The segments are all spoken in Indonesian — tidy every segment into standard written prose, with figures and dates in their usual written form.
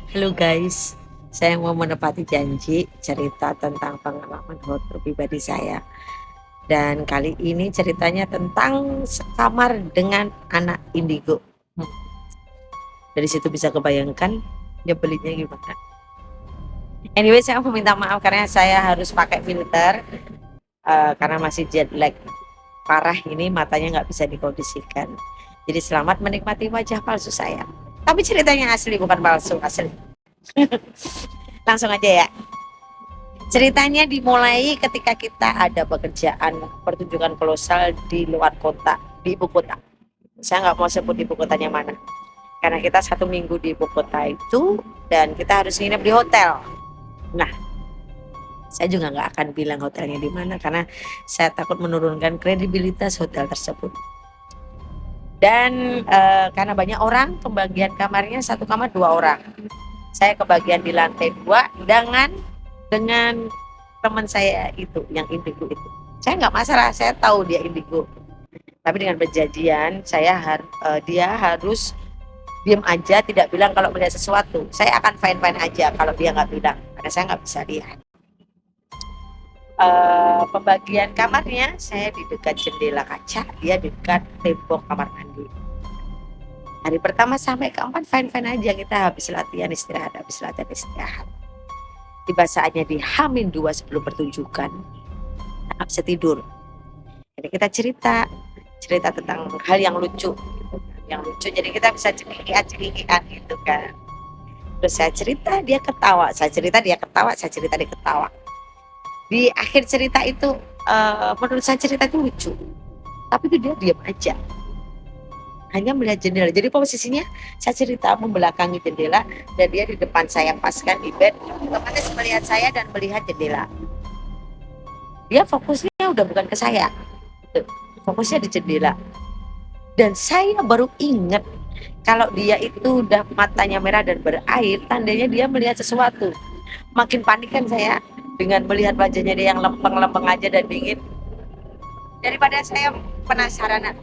Halo guys, saya mau menepati janji cerita tentang pengalaman horor pribadi saya. Dan kali ini ceritanya tentang sekamar dengan anak indigo. Hmm, Dari situ bisa kebayangkan nyebelitnya gimana. Anyway, saya mau minta maaf karena saya harus pakai filter karena masih jet lag parah ini, matanya nggak bisa dikondisikan. Jadi selamat menikmati wajah palsu saya. Tapi ceritanya asli, bukan palsu, asli. Langsung aja ya. Ceritanya dimulai ketika kita ada pekerjaan pertunjukan kolosal di luar kota, di ibu kota. Saya nggak mau sebut ibu kotanya mana, karena kita 1 minggu di ibu kota itu dan kita harus nginep di hotel. Nah, saya juga nggak akan bilang hotelnya di mana karena saya takut menurunkan kredibilitas hotel tersebut. Dan karena banyak orang, pembagian kamarnya satu kamar 2 orang. Saya kebagian di lantai 2 dengan teman saya itu yang indigo itu. Saya nggak masalah, saya tahu dia indigo, tapi dengan perjanjian dia harus diam aja, tidak bilang kalau melihat sesuatu. Saya akan fine fine aja kalau dia nggak bilang, karena saya nggak bisa lihat. Pembagian kamarnya saya di dekat jendela kaca, dia di dekat tembok kamar mandi. Hari pertama sampai keempat fine fine aja, kita habis latihan istirahat, tiba saatnya di Hamin 2 sebelum pertunjukan, nggak bisa tidur. Jadi kita cerita tentang hal yang lucu gitu kan. Yang lucu jadi kita bisa cekikian gitu kan. Terus saya cerita dia ketawa, saya cerita dia ketawa, saya cerita dia ketawa. Di akhir cerita itu menurut saya cerita itu lucu, tapi itu dia diam aja, hanya melihat jendela. Jadi posisinya saya cerita membelakangi jendela dan dia di depan saya paskan di bed, otomatis melihat saya dan melihat jendela. Dia fokusnya udah bukan ke saya, fokusnya di jendela. Dan saya baru ingat kalau dia itu udah matanya merah dan berair, tandanya dia melihat sesuatu. Makin panik kan saya dengan melihat wajahnya dia yang lempeng-lempeng aja dan dingin. Daripada saya penasaran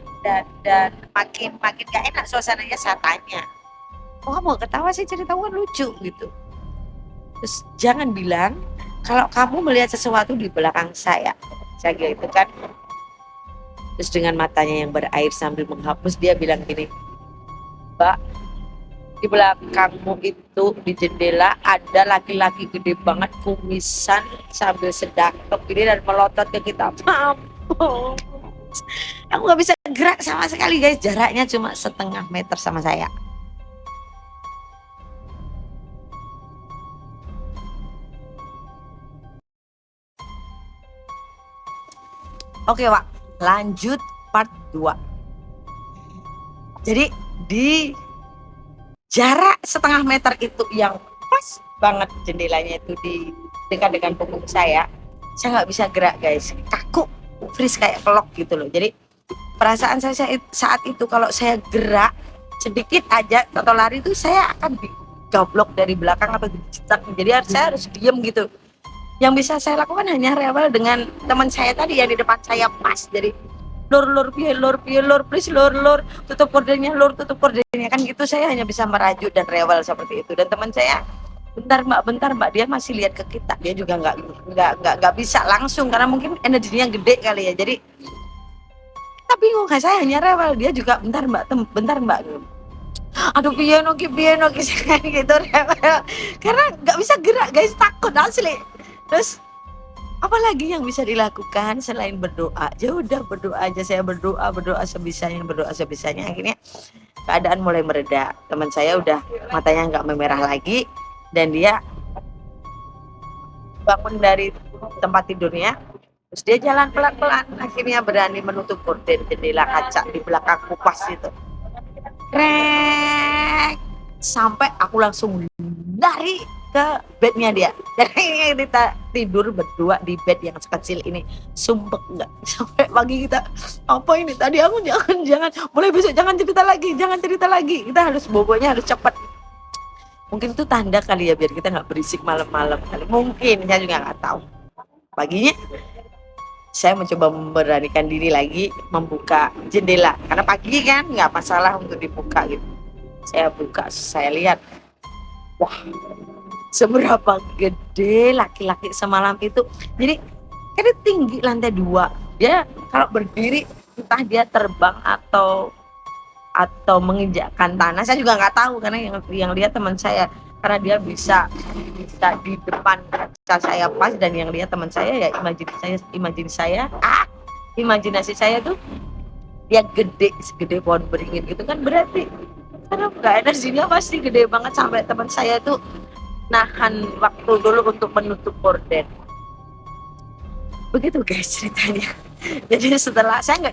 dan makin makin gak enak suasananya, saya tanya, "Oh, kamu ketawa sih, cerita kan lucu gitu." Terus jangan bilang kalau kamu melihat sesuatu di belakang saya. Saya gitu kan. Terus dengan matanya yang berair sambil menghapus dia bilang gini, "Mbak, di belakangmu itu di jendela ada laki-laki gede banget kumisan sambil sedekap gini dan melotot ke kita." Mampus. Aku nggak bisa gerak sama sekali guys, jaraknya cuma 1/2 meter sama saya. Oke Wak, lanjut part 2. Jadi di jarak 1/2 meter itu yang pas banget jendelanya itu di dekat dengan punggung saya nggak bisa gerak guys, kaku, freeze kayak pelok gitu loh. Jadi perasaan saya saat itu kalau saya gerak sedikit aja atau lari itu saya akan digablok dari belakang atau dicetak. Jadi saya harus diem gitu. Yang bisa saya lakukan hanya rewel dengan teman saya tadi yang di depan saya pas. Jadi lur lur pie lur pie lur please lur lur tutup kordennya lur tutup kordennya kan gitu. Saya hanya bisa merajuk dan rewel seperti itu. Dan teman saya, bentar mbak, dia masih lihat ke kita, dia juga nggak bisa langsung karena mungkin energinya gede kali ya. Jadi kita bingung kan, saya hanya rewel, dia juga bentar mbak, aduh piano gitu rewel karena nggak bisa gerak guys, takut asli. Terus apalagi yang bisa dilakukan selain berdoa? Ya udah berdoa aja, saya berdoa sebisanya. Akhirnya keadaan mulai mereda, teman saya udah matanya nggak memerah lagi dan dia bangun dari tempat tidurnya. Terus dia jalan pelan-pelan, akhirnya berani menutup gorden jendela kaca di belakang kupas itu. Krek, sampai aku langsung lari ke bednya dia. Dari kita tidur berdua di bed yang sekecil ini, sumpah nggak sampai pagi kita, apa ini tadi, aku jangan mulai besok jangan cerita lagi, kita harus bobonya harus cepat. Mungkin itu tanda kali ya biar kita nggak berisik malam-malam kali, mungkin saya juga nggak tahu. Paginya saya mencoba memberanikan diri lagi membuka jendela karena pagi kan nggak masalah untuk dibuka gitu. Saya buka, saya lihat Wah, seberapa gede laki-laki semalam itu. Jadi kan dia tinggi lantai 2. Dia kalau berdiri entah dia terbang atau menginjakkan tanah, saya juga nggak tahu karena yang lihat teman saya. Karena dia bisa di depan kaca saya pas, dan yang lihat teman saya ya imajinasi saya tuh dia gede segede pohon beringin gitu kan, berarti karena nggak energinya pasti gede banget sampai teman saya tuh nahan waktu dulu untuk menutup gorden. Begitu guys ceritanya. Jadi setelah saya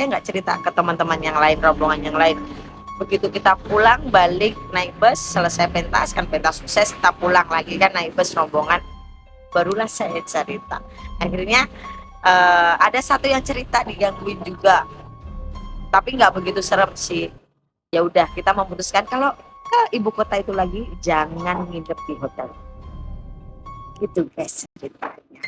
nggak cerita ke teman-teman yang lain, rombongan yang lain. Begitu kita pulang balik naik bus, selesai pentas kan, pentas sukses, kita pulang lagi kan naik bus rombongan, barulah saya cerita. Akhirnya ada satu yang cerita digangguin juga, tapi nggak begitu serem sih. Ya udah kita memutuskan kalau ke ibu kota itu lagi jangan nginep di hotel. Gitu guys ceritanya.